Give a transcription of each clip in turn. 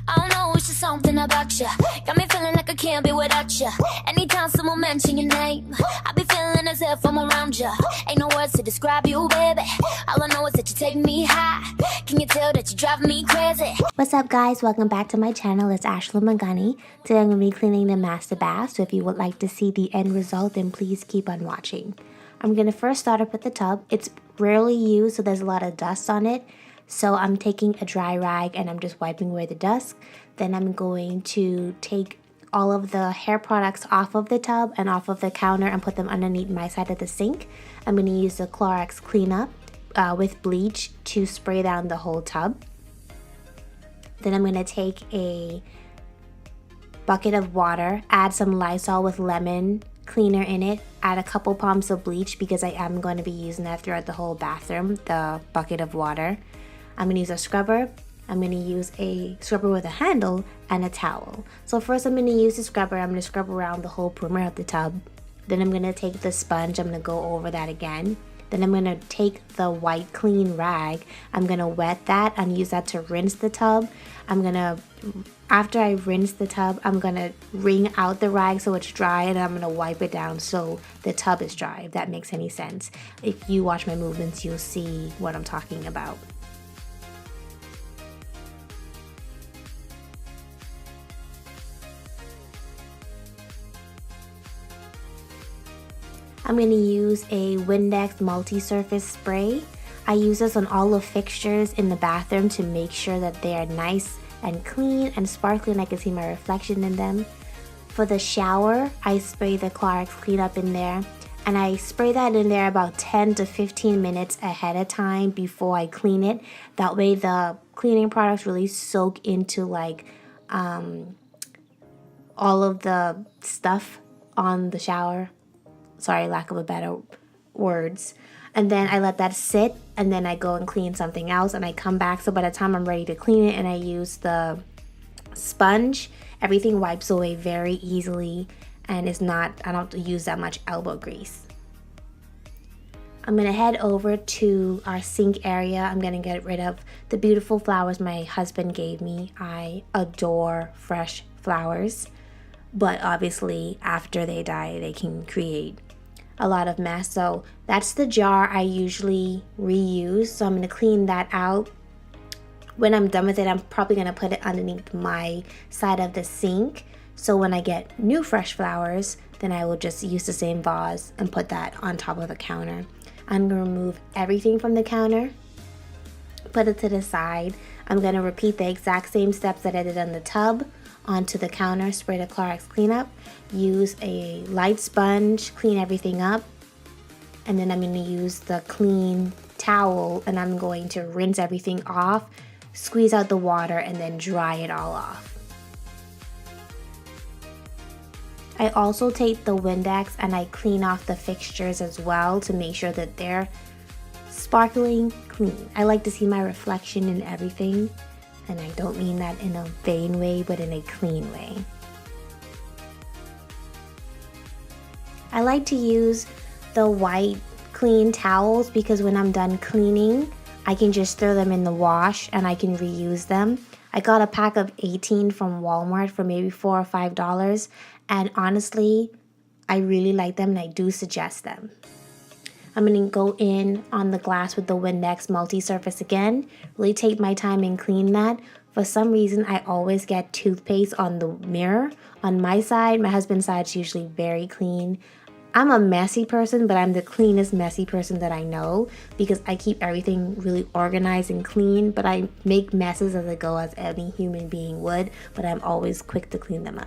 I don't know, it's just something about you. Got me feeling like I can't be without you. Anytime someone mention your name, I be feeling as if I'm around you. Ain't no words to describe you, baby. All I know is that you take me high. Can you tell that you drive me crazy? What's up, guys? Welcome back to my channel. It's Ashlyn Magani. Today I'm going to be cleaning the master bath, so if you would like to see the end result, then please keep on watching. I'm going to first start up with the tub. It's rarely used, so there's a lot of dust on it. So I'm taking a dry rag and I'm just wiping away the dust. Then I'm going to take all of the hair products off of the tub and off of the counter and put them underneath my side of the sink. I'm going to use the Clorox cleanup with bleach to spray down the whole tub. Then I'm going to take a bucket of water, add some Lysol with lemon cleaner in it, add a couple pumps of bleach because I am going to be using that throughout the whole bathroom, the bucket of water. I'm going to use a scrubber. I'm going to use a scrubber with a handle and a towel. So first I'm going to use the scrubber. I'm going to scrub around the whole perimeter of the tub. Then I'm going to take the sponge. I'm going to go over that again. Then I'm going to take the white clean rag. I'm going to wet that and use that to rinse the tub. After I rinse the tub, I'm going to wring out the rag so it's dry, and I'm going to wipe it down so the tub is dry, if that makes any sense. If you watch my movements, you'll see what I'm talking about. I'm going to use a Windex multi-surface spray. I use this on all the fixtures in the bathroom to make sure that they are nice and clean and sparkly and I can see my reflection in them. For the shower, I spray the Clorox cleanup in there, and I spray that in there about 10 to 15 minutes ahead of time before I clean it. That way the cleaning products really soak into like all of the stuff on the shower. Sorry, lack of a better words. And then I let that sit, and then I go and clean something else, and I come back. So by the time I'm ready to clean it and I use the sponge, everything wipes away very easily, and I don't use that much elbow grease. I'm gonna head over to our sink area. I'm gonna get rid of the beautiful flowers my husband gave me. I adore fresh flowers, but obviously after they die, they can create a lot of mess. So that's the jar I usually reuse. So I'm going to clean that out. When I'm done with it, I'm probably going to put it underneath my side of the sink. So when I get new fresh flowers, then I will just use the same vase and put that on top of the counter. I'm going to remove everything from the counter, put it to the side. I'm going to repeat the exact same steps that I did on the tub. Onto the counter, spray the Clorox cleanup, use a light sponge, clean everything up, and then I'm going to use the clean towel and I'm going to rinse everything off, squeeze out the water, and then dry it all off. I also take the Windex and I clean off the fixtures as well to make sure that they're sparkling clean. I like to see my reflection in everything. And I don't mean that in a vain way, but in a clean way. I like to use the white clean towels because when I'm done cleaning, I can just throw them in the wash and I can reuse them. I got a pack of 18 from Walmart for maybe $4 or $5. And honestly, I really like them and I do suggest them. I'm going to go in on the glass with the Windex multi-surface again. Really take my time and clean that. For some reason, I always get toothpaste on the mirror. On my side, my husband's side is usually very clean. I'm a messy person, but I'm the cleanest messy person that I know because I keep everything really organized and clean, but I make messes as I go as any human being would, but I'm always quick to clean them up.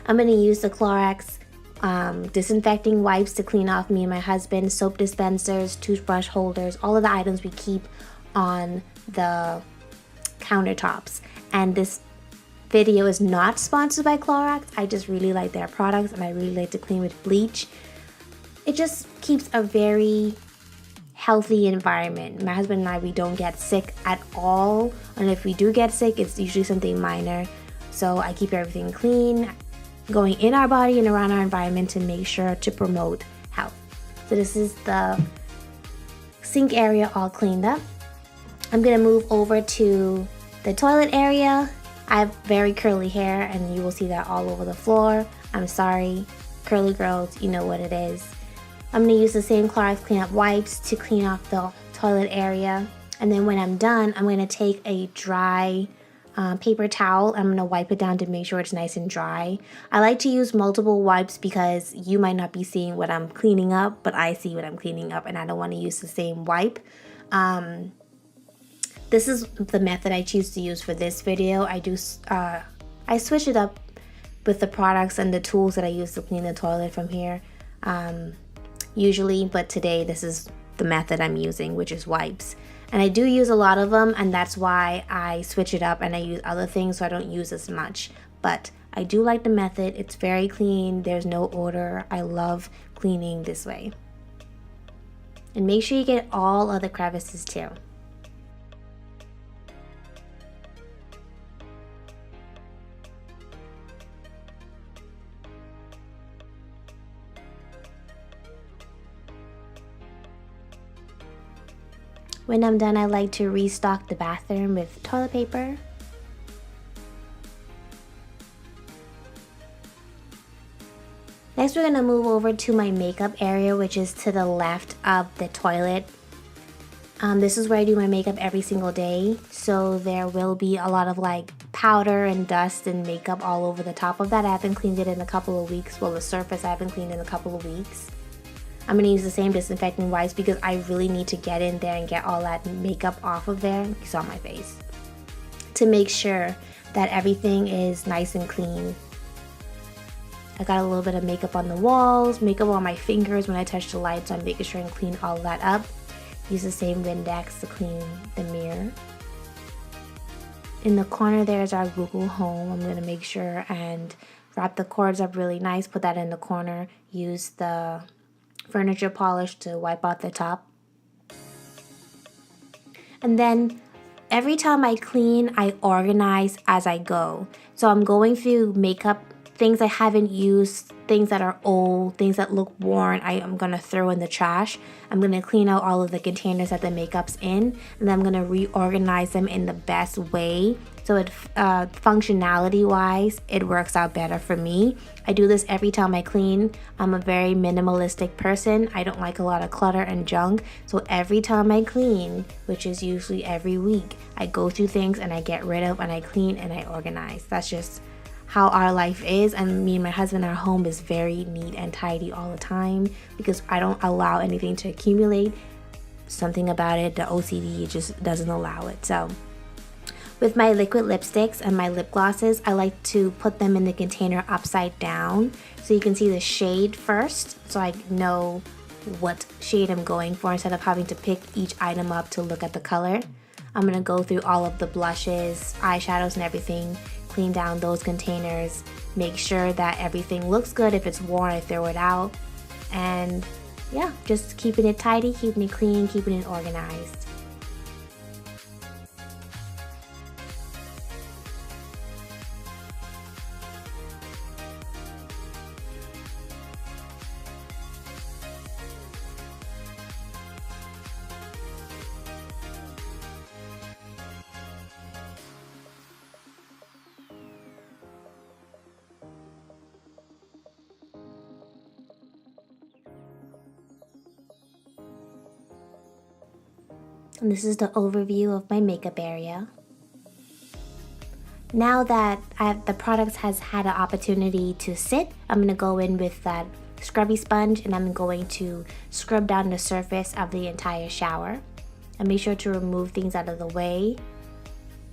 I'm going to use the Clorox disinfecting wipes to clean off me and my husband, soap dispensers, toothbrush holders, all of the items we keep on the countertops. And this video is not sponsored by Clorox. I just really like their products and I really like to clean with bleach. It just keeps a very healthy environment. My husband and I, we don't get sick at all, and if we do get sick, it's usually something minor. So I keep everything clean, going in our body and around our environment to make sure to promote health. So this is the sink area all cleaned up. I'm gonna move over to the toilet area. I have very curly hair and you will see that all over the floor. I'm sorry, curly girls, you know what it is. I'm gonna use the same Clorox cleanup wipes to clean off the toilet area. And then when I'm done, I'm gonna take a dry paper towel. I'm gonna wipe it down to make sure it's nice and dry. I like to use multiple wipes because you might not be seeing what I'm cleaning up, but I see what I'm cleaning up and I don't wanna use the same wipe. This is the method I choose to use for this video. I switch it up with the products and the tools that I use to clean the toilet from here usually, but today this is the method I'm using, which is wipes. And I do use a lot of them, and that's why I switch it up and I use other things so I don't use as much. But I do like the method. It's very clean. There's no odor. I love cleaning this way. And make sure you get all of the crevices too. When I'm done, I like to restock the bathroom with toilet paper. Next, we're gonna move over to my makeup area, which is to the left of the toilet. This is where I do my makeup every single day. So there will be a lot of like powder and dust and makeup all over the top of that. I haven't cleaned it in a couple of weeks. Well, the surface I haven't cleaned in a couple of weeks. I'm gonna use the same disinfecting wipes because I really need to get in there and get all that makeup off of there. You saw my face. To make sure that everything is nice and clean. I got a little bit of makeup on the walls, makeup on my fingers when I touch the light, so I'm making sure and clean all that up. Use the same Windex to clean the mirror. In the corner there's our Google Home. I'm gonna make sure and wrap the cords up really nice, put that in the corner, use the furniture polish to wipe out the top. And then every time I clean, I organize as I go. So I'm going through makeup, things I haven't used, things that are old, things that look worn, I'm gonna throw in the trash. I'm gonna clean out all of the containers that the makeup's in, and then I'm gonna reorganize them in the best way. So it functionality wise, it works out better for me. I do this every time I clean. I'm a very minimalistic person. I don't like a lot of clutter and junk. So every time I clean, which is usually every week, I go through things and I get rid of and I clean and I organize. That's just how our life is, and me and my husband, our home is very neat and tidy all the time because I don't allow anything to accumulate. Something about it, the OCD just doesn't allow it. So with my liquid lipsticks and my lip glosses, I like to put them in the container upside down so you can see the shade first, so I know what shade I'm going for instead of having to pick each item up to look at the color. I'm gonna go through all of the blushes, eyeshadows and everything, clean down those containers, make sure that everything looks good. If it's worn, I throw it out. And yeah, just keeping it tidy, keeping it clean, keeping it organized. And this is the overview of my makeup area. Now that the product has had an opportunity to sit, I'm going to go in with that scrubby sponge and I'm going to scrub down the surface of the entire shower. And make sure to remove things out of the way.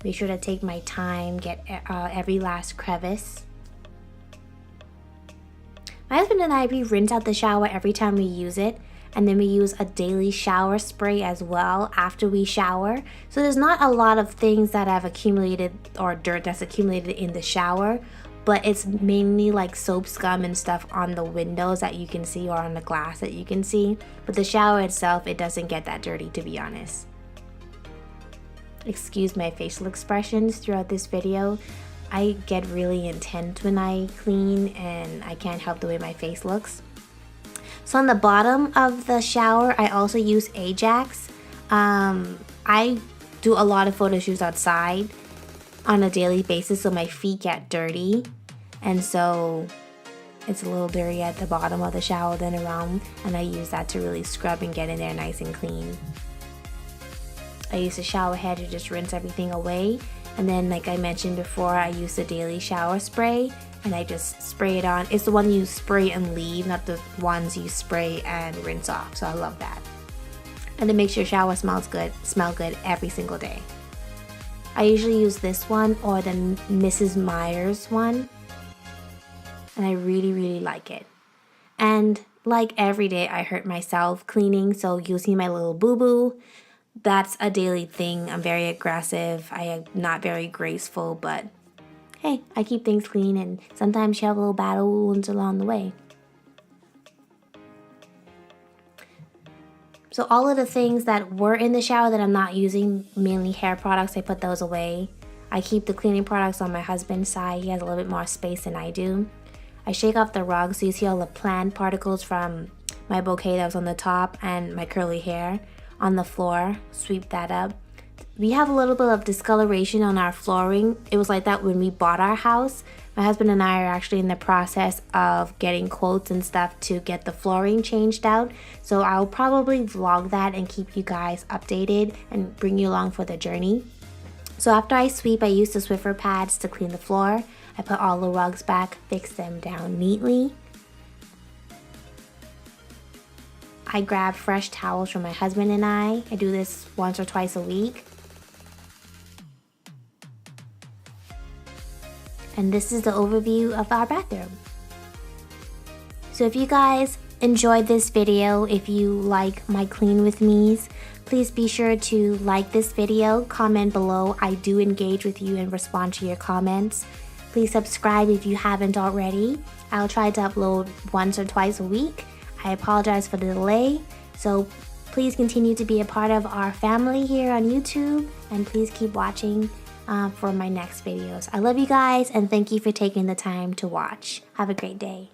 Make sure to take my time, get every last crevice. My husband and I, we rinse out the shower every time we use it. And then we use a daily shower spray as well after we shower. So there's not a lot of things that have accumulated or dirt that's accumulated in the shower, but it's mainly like soap scum and stuff on the windows that you can see or on the glass that you can see. But the shower itself, it doesn't get that dirty, to be honest. Excuse my facial expressions throughout this video. I get really intense when I clean and I can't help the way my face looks. So on the bottom of the shower, I also use Ajax. I do a lot of photo shoots outside on a daily basis, so my feet get dirty, and so it's a little dirty at the bottom of the shower then around, and I use that to really scrub and get in there nice and clean. I use the shower head to just rinse everything away, and then like I mentioned before, I use the daily shower spray and I just spray it on. It's the one you spray and leave, not the ones you spray and rinse off, so I love that. And it makes your shower smell good every single day. I usually use this one or the Mrs. Meyer's one, and I really like it. And like every day, I hurt myself cleaning, so using my little boo-boo, that's a daily thing. I'm very aggressive, I am not very graceful, but hey, I keep things clean, and sometimes you have little battle wounds along the way. So all of the things that were in the shower that I'm not using, mainly hair products, I put those away. I keep the cleaning products on my husband's side. He has a little bit more space than I do. I shake off the rug so you see all the plant particles from my bouquet that was on the top and my curly hair on the floor. Sweep that up. We have a little bit of discoloration on our flooring. It was like that when we bought our house. My husband and I are actually in the process of getting quotes and stuff to get the flooring changed out. So I'll probably vlog that and keep you guys updated and bring you along for the journey. So after I sweep, I use the Swiffer pads to clean the floor. I put all the rugs back, fix them down neatly. I grab fresh towels from my husband and I do this once or twice a week. And this is the overview of our bathroom. So if you guys enjoyed this video, if you like my clean with me's, please be sure to like this video, comment below. I do engage with you and respond to your comments. Please subscribe if you haven't already. I'll try to upload once or twice a week. I apologize for the delay. So please continue to be a part of our family here on YouTube, and please keep watching for my next videos. I love you guys, and thank you for taking the time to watch. Have a great day.